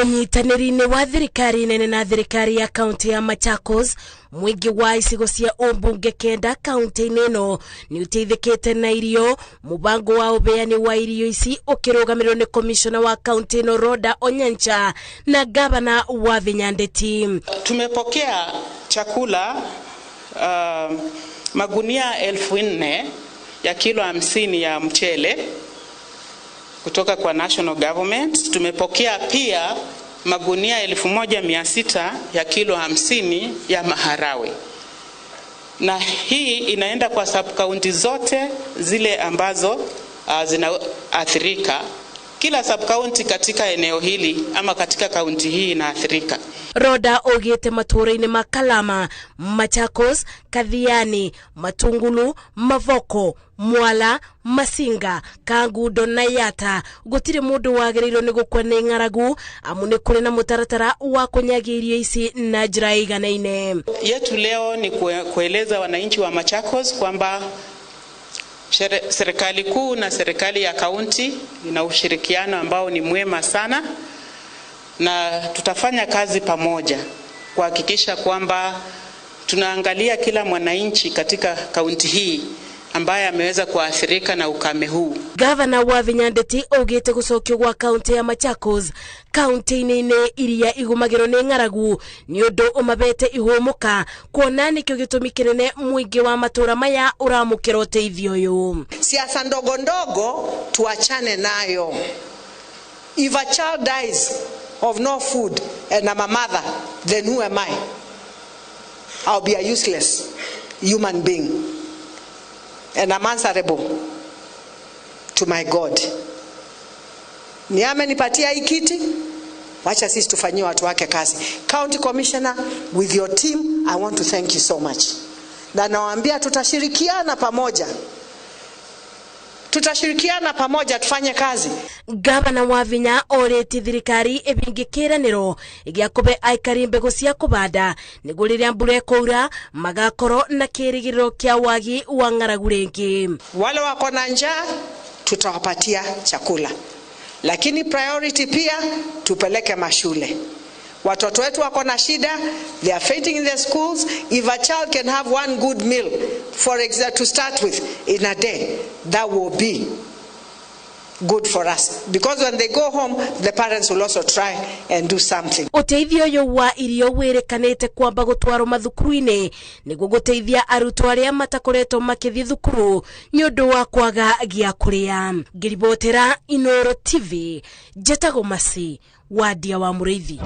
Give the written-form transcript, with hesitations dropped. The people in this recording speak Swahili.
Unyitanĩri-inĩ wa thirikari nene na thirikari ya kaunti ya Machakos, mwingi wa icigo cia ũmbunge kenda kaunti-inĩ ĩno nĩ ũteithĩkĩte na irio. Mũbango wa ũbeani wa irio ici ũkĩrũgamĩrĩrwo nĩ komishona wa kaunti ĩno Rhoda Onyancha na gavana wa Vinyandeti. Tumepokea chakula magunia 4,000 ya kilo 50 ya mchele kutoka kwa national government. Tumepokea pia magunia 1,600 ya kilo 50 ya maharawe, na hii inaenda kwa sub county zote zile ambazo zinaathirika. Kila sub county katika eneo hili ama katika kaunti hii inaathirika. Rhoda ogete matũra-inĩ ma Kalama, Machakos, Kathiani, Matungulu, Mavoko, Mwala, Masinga, Kangundo na Yata gũtirĩ mũndũ wagĩrĩirwo nĩ gũkua nĩ ng'aragu amu nĩ kũrĩ na mũtaratara wa kũnyagia irio ici na njĩra iganaine. Yetu leo ni kueleza wananchi wa Machakos kwamba serikali kuu na serikali ya kaunti ina ushirikiano ambao ni mwema sana, na tutafanya kazi pamoja kuhakikisha kwamba tunaangalia kila mwananchi katika kaunti hii ambaye ameweza kuathirika na ukame huu. Gavana wa Vinyandeti ogete gũcokio gwa kaunti ya Machakos kaunti-inĩ iria igũmagĩrwo nĩ ng'aragu nĩ ũndũ ũmabete ihũmũka, kuona nĩkĩo gĩtũmi kĩnene mũingĩ wa matũra maya ũramũkĩra ũteithio ũyũ. Siasa ndogo ndogo tuachane nayo. If a child dies of no food and I'm a mother, then who am I? I'll be a useless human being. And I'm answerable to my God. Ni amenipatia hii kiti, wacha sisi tufanyie watu wake kazi. County Commissioner, with your team, I want to thank you so much. Na nawaambia tutashirikiana pamoja. Tutashirikiana pamoja tufanye kazi. Gavana wa Vinya oreti thirikari ebingĩkĩranĩro gĩa kũbe aikari mbegũ cia kũbanda nĩguo rĩrĩa mbura ĩkaura magakorwo na kĩrĩgĩrĩro kĩa wagi wa ng'aragu rĩngĩ. Wale wako na njaa tutawapatia chakula, lakini priority pia tupeleke mashule. Watoto wetu wako na shida, they are fainting in the schools. If a child can have one good meal, for example, to start with in a day, that will be good for us, because when they go home the parents will also try and do something. Ũteithio ũyũ wa irio wĩrĩkanĩte kwamba gũtwarwo mathukuru-inĩ nĩguo gũteithia arutwo arĩa matakoretwo makĩthiĩ thukuru nĩ ũndũ wa kwaga gĩa kũrĩa. Ngĩribotera Inooro TV, Njĩtagwo Masi, Wadia wa Mũrĩithi.